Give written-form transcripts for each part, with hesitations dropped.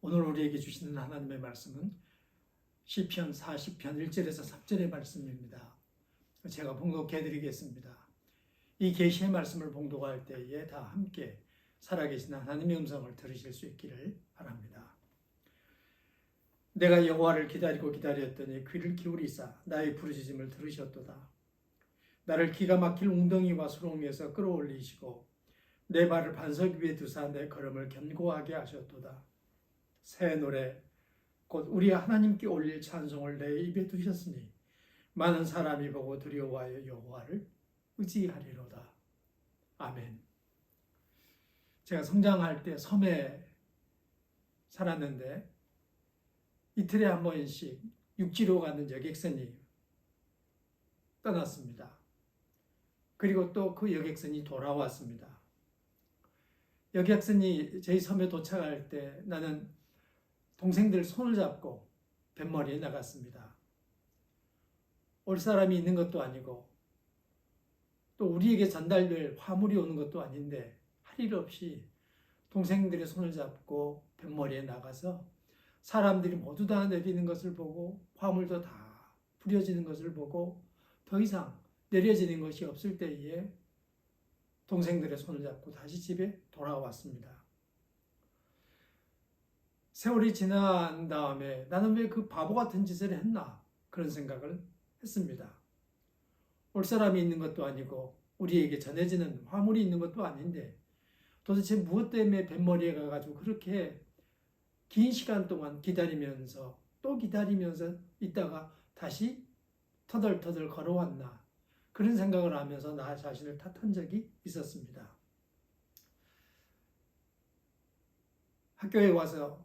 오늘 우리에게 주시는 하나님의 말씀은 시편 40편 1절에서 3절의 말씀입니다. 제가 봉독해 드리겠습니다. 이 계시의 말씀을 봉독할 때에 다 함께 살아계신 하나님의 음성을 들으실 수 있기를 바랍니다. 내가 여호와를 기다리고 기다렸더니 귀를 기울이사 나의 부르짖음을 들으셨도다. 나를 기가 막힐 웅덩이와 수렁에서 끌어올리시고 내 발을 반석 위에 두사 내 걸음을 견고하게 하셨도다. 새 노래 곧 우리 하나님께 올릴 찬송을 내 입에 두셨으니 많은 사람이 보고 두려워하여 여호와를 의지하리로다. 아멘. 제가 성장할 때 섬에 살았는데 이틀에 한 번씩 육지로 가는 여객선이 떠났습니다. 그리고 또 그 여객선이 돌아왔습니다. 여객선이 저희 섬에 도착할 때 나는 동생들 손을 잡고 뱃머리에 나갔습니다. 올 사람이 있는 것도 아니고 또 우리에게 전달될 화물이 오는 것도 아닌데 할 일 없이 동생들의 손을 잡고 뱃머리에 나가서 사람들이 모두 다 내리는 것을 보고 화물도 다 부려지는 것을 보고 더 이상 내려지는 것이 없을 때에 동생들의 손을 잡고 다시 집에 돌아왔습니다. 세월이 지난 다음에 나는 왜 그 바보 같은 짓을 했나 그런 생각을 했습니다. 올 사람이 있는 것도 아니고 우리에게 전해지는 화물이 있는 것도 아닌데 도대체 무엇 때문에 뱃머리에 가가지고 그렇게 긴 시간 동안 기다리면서 또 기다리면서 있다가 다시 터덜터덜 걸어왔나 그런 생각을 하면서 나 자신을 탓한 적이 있었습니다. 학교에 와서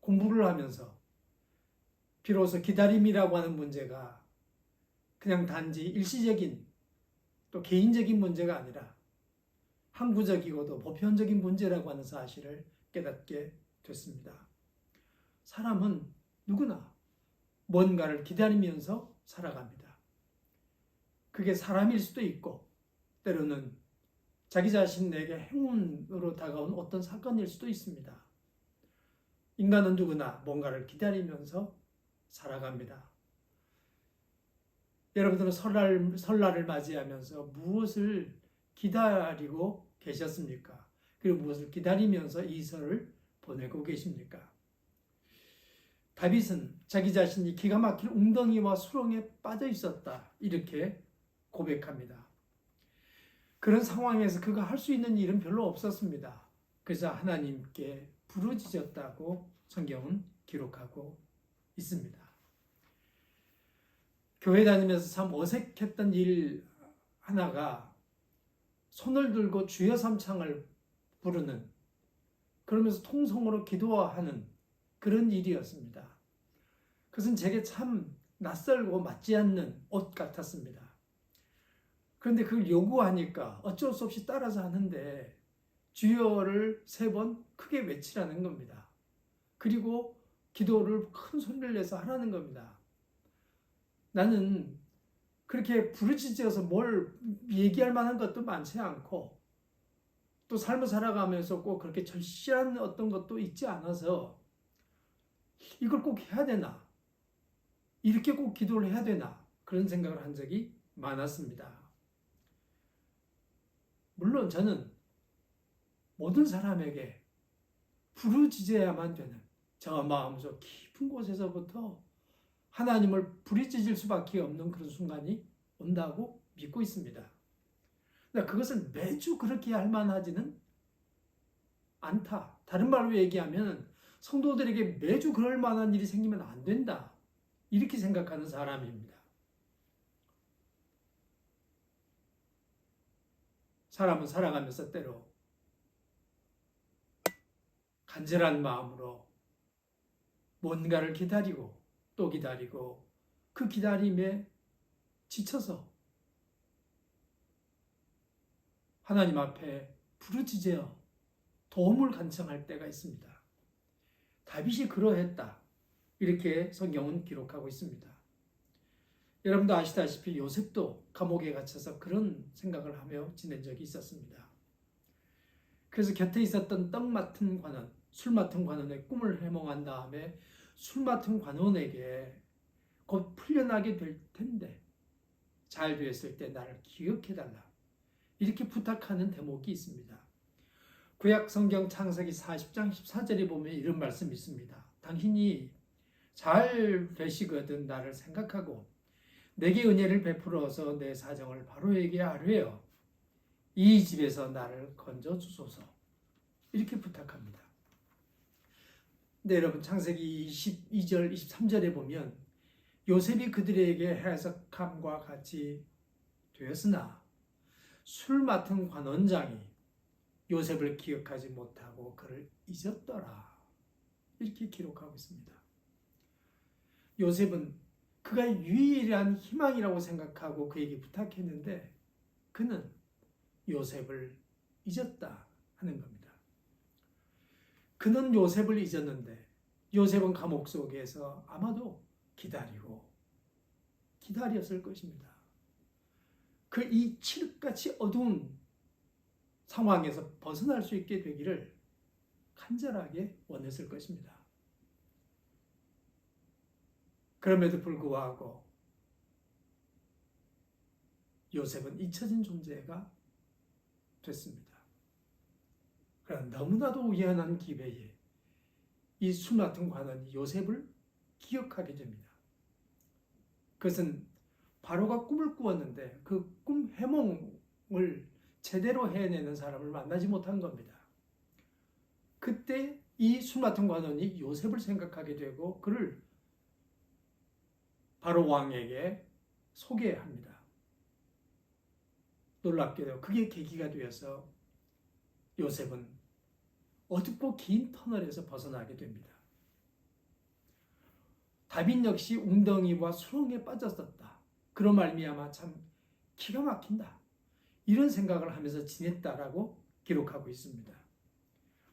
공부를 하면서 비로소 기다림이라고 하는 문제가 그냥 단지 일시적인 또 개인적인 문제가 아니라 항구적이고도 보편적인 문제라고 하는 사실을 깨닫게 됐습니다. 사람은 누구나 뭔가를 기다리면서 살아갑니다. 그게 사람일 수도 있고 때로는 자기 자신에게 행운으로 다가온 어떤 사건일 수도 있습니다. 인간은 누구나 뭔가를 기다리면서 살아갑니다. 여러분들은 설날을 맞이하면서 무엇을 기다리고 계셨습니까? 그리고 무엇을 기다리면서 이 설을 보내고 계십니까? 다윗은 자기 자신이 기가 막힐 웅덩이와 수렁에 빠져 있었다. 이렇게 고백합니다. 그런 상황에서 그가 할 수 있는 일은 별로 없었습니다. 그래서 하나님께 부르짖었다고 성경은 기록하고 있습니다. 교회 다니면서 참 어색했던 일 하나가 손을 들고 주여 삼창을 부르는 그러면서 통성으로 기도하는 그런 일이었습니다. 그것은 제게 참 낯설고 맞지 않는 옷 같았습니다. 그런데 그걸 요구하니까 어쩔 수 없이 따라서 하는데 주여를 3번 크게 외치라는 겁니다. 그리고 기도를 큰 소리를 내서 하라는 겁니다. 나는 그렇게 부르짖어서 뭘 얘기할 만한 것도 많지 않고 또 삶을 살아가면서 꼭 그렇게 절실한 어떤 것도 있지 않아서 이걸 꼭 해야 되나? 이렇게 꼭 기도를 해야 되나? 그런 생각을 한 적이 많았습니다. 물론 저는 모든 사람에게 부르짖어야만 되는 저 마음속 깊은 곳에서부터 하나님을 부르짖을 수밖에 없는 그런 순간이 온다고 믿고 있습니다. 그러나 그것은 매주 그렇게 할 만하지는 않다. 다른 말로 얘기하면 성도들에게 매주 그럴 만한 일이 생기면 안 된다. 이렇게 생각하는 사람입니다. 사람은 살아가면서 때로 간절한 마음으로 뭔가를 기다리고 또 기다리고 그 기다림에 지쳐서 하나님 앞에 부르짖어 도움을 간청할 때가 있습니다. 다윗이 그러했다. 이렇게 성경은 기록하고 있습니다. 여러분도 아시다시피 요셉도 감옥에 갇혀서 그런 생각을 하며 지낸 적이 있었습니다. 그래서 곁에 있었던 떡 맡은 관원 술 맡은 관원의 꿈을 해몽한 다음에 술 맡은 관원에게 곧 풀려나게 될 텐데 잘 되었을 때 나를 기억해달라. 이렇게 부탁하는 대목이 있습니다. 구약 성경 창세기 40장 14절에 보면 이런 말씀이 있습니다. 당신이 잘 되시거든 나를 생각하고 내게 은혜를 베풀어서 내 사정을 바로에게 아뢰어 이 집에서 나를 건져 주소서. 이렇게 부탁합니다. 근데 여러분 창세기 22절 23절에 보면 요셉이 그들에게 해석함과 같이 되었으나 술 맡은 관원장이 요셉을 기억하지 못하고 그를 잊었더라. 이렇게 기록하고 있습니다. 요셉은 그가 유일한 희망이라고 생각하고 그에게 부탁했는데 그는 요셉을 잊었다 하는 겁니다. 그는 요셉을 잊었는데 요셉은 감옥 속에서 아마도 기다렸을 것입니다. 그 이 칠흑같이 어두운 상황에서 벗어날 수 있게 되기를 간절하게 원했을 것입니다. 그럼에도 불구하고 요셉은 잊혀진 존재가 됐습니다. 그러나 너무나도 우연한 기회에 이 술 맡은 관원이 요셉을 기억하게 됩니다. 그것은 바로가 꿈을 꾸었는데 그 꿈 해몽을 제대로 해내는 사람을 만나지 못한 겁니다. 그때 이 술 맡은 관원이 요셉을 생각하게 되고 그를 바로 왕에게 소개합니다. 놀랍게도 그게 계기가 되어서 요셉은 어둡고 긴 터널에서 벗어나게 됩니다. 다빈 역시 웅덩이와 수렁에 빠졌었다. 그런 말미암아 참 기가 막힌다. 이런 생각을 하면서 지냈다라고 기록하고 있습니다.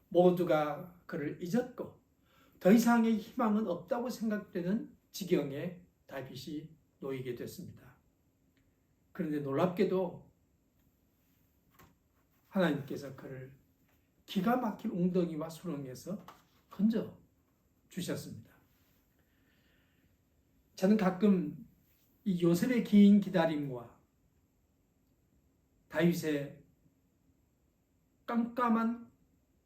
모두가 그를 잊었고 더 이상의 희망은 없다고 생각되는 지경에 다윗이 놓이게 됐습니다. 그런데 놀랍게도 하나님께서 그를 기가 막힌 웅덩이와 수렁에서 건져 주셨습니다. 저는 가끔 이 요셉의 긴 기다림과 다윗의 깜깜한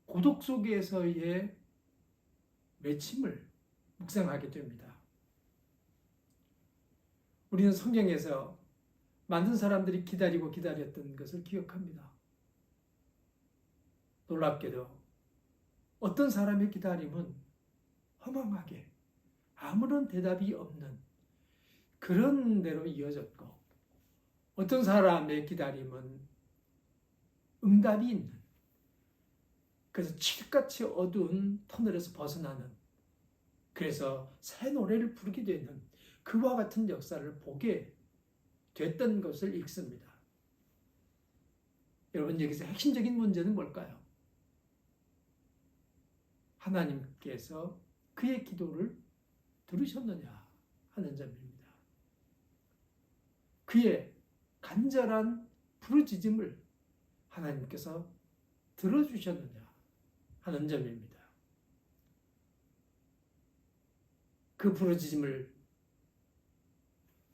고독 속에서의 외침을 묵상하게 됩니다. 우리는 성경에서 많은 사람들이 기다리고 기다렸던 것을 기억합니다. 놀랍게도 어떤 사람의 기다림은 허망하게 아무런 대답이 없는 그런 대로 이어졌고 어떤 사람의 기다림은 응답이 있는 그래서 칠흑같이 어두운 터널에서 벗어나는 그래서 새 노래를 부르게 되는 그와 같은 역사를 보게 됐던 것을 읽습니다. 여러분 여기서 핵심적인 문제는 뭘까요? 하나님께서 그의 기도를 들으셨느냐 하는 점입니다. 그의 간절한 부르짖음을 하나님께서 들어주셨느냐 하는 점입니다. 그 부르짖음을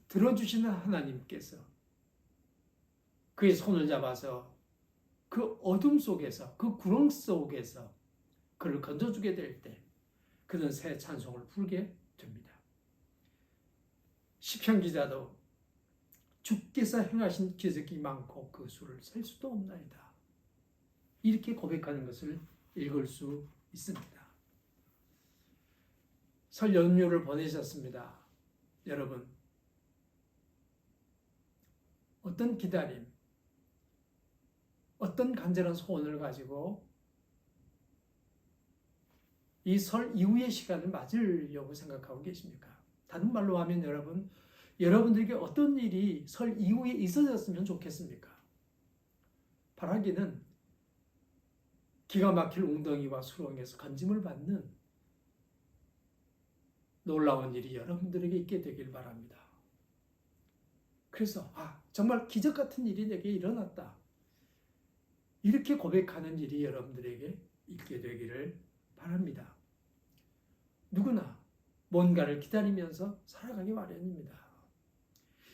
들어주시는 하나님께서 그의 손을 잡아서 그 어둠 속에서 그 구렁 속에서 그를 건져주게 될 때 그는 새 찬송을 부르게 됩니다. 시편 기자도 주께서 행하신 기적이 많고 그 수를 셀 수도 없나이다. 이렇게 고백하는 것을 읽을 수 있습니다. 설 연휴를 보내셨습니다. 여러분 어떤 기다림, 어떤 간절한 소원을 가지고 이 설 이후의 시간을 맞으려고 생각하고 계십니까? 다른 말로 하면 여러분들에게 어떤 일이 설 이후에 있어졌으면 좋겠습니까? 바라기는 기가 막힐 웅덩이와 수렁에서 건짐을 받는 놀라운 일이 여러분들에게 있게 되길 바랍니다. 그래서 정말 기적 같은 일이 내게 일어났다. 이렇게 고백하는 일이 여러분들에게 있게 되기를 바랍니다. 바랍니다. 누구나 뭔가를 기다리면서 살아가기 마련입니다.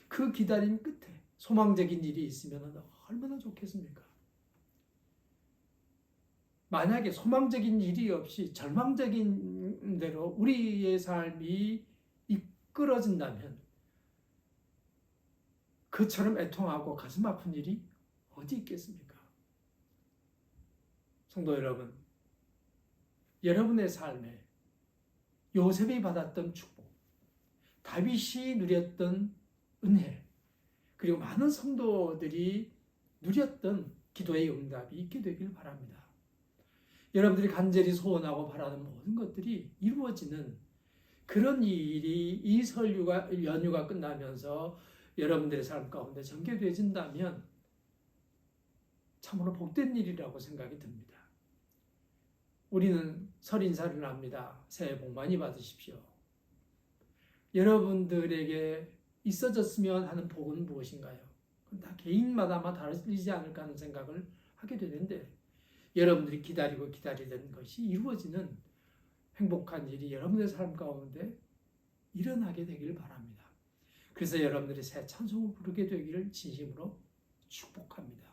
그 기다림 끝에 소망적인 일이 있으면 얼마나 좋겠습니까? 만약에 소망적인 일이 없이 절망적인 대로 우리의 삶이 이끌어진다면 그처럼 애통하고 가슴 아픈 일이 어디 있겠습니까? 성도 여러분, 여러분의 삶에 요셉이 받았던 축복, 다윗이 누렸던 은혜, 그리고 많은 성도들이 누렸던 기도의 응답이 있게 되길 바랍니다. 여러분들이 간절히 소원하고 바라는 모든 것들이 이루어지는 그런 일이 이 연휴가 끝나면서 여러분들의 삶 가운데 전개되어진다면 참으로 복된 일이라고 생각이 듭니다. 우리는 설 인사를 합니다. 새해 복 많이 받으십시오. 여러분들에게 있어졌으면 하는 복은 무엇인가요? 그건 다 개인마다 아마 다르지 않을까 하는 생각을 하게 되는데 여러분들이 기다리고 기다리던 것이 이루어지는 행복한 일이 여러분의 삶 가운데 일어나게 되길 바랍니다. 그래서 여러분들이 새 찬송을 부르게 되기를 진심으로 축복합니다.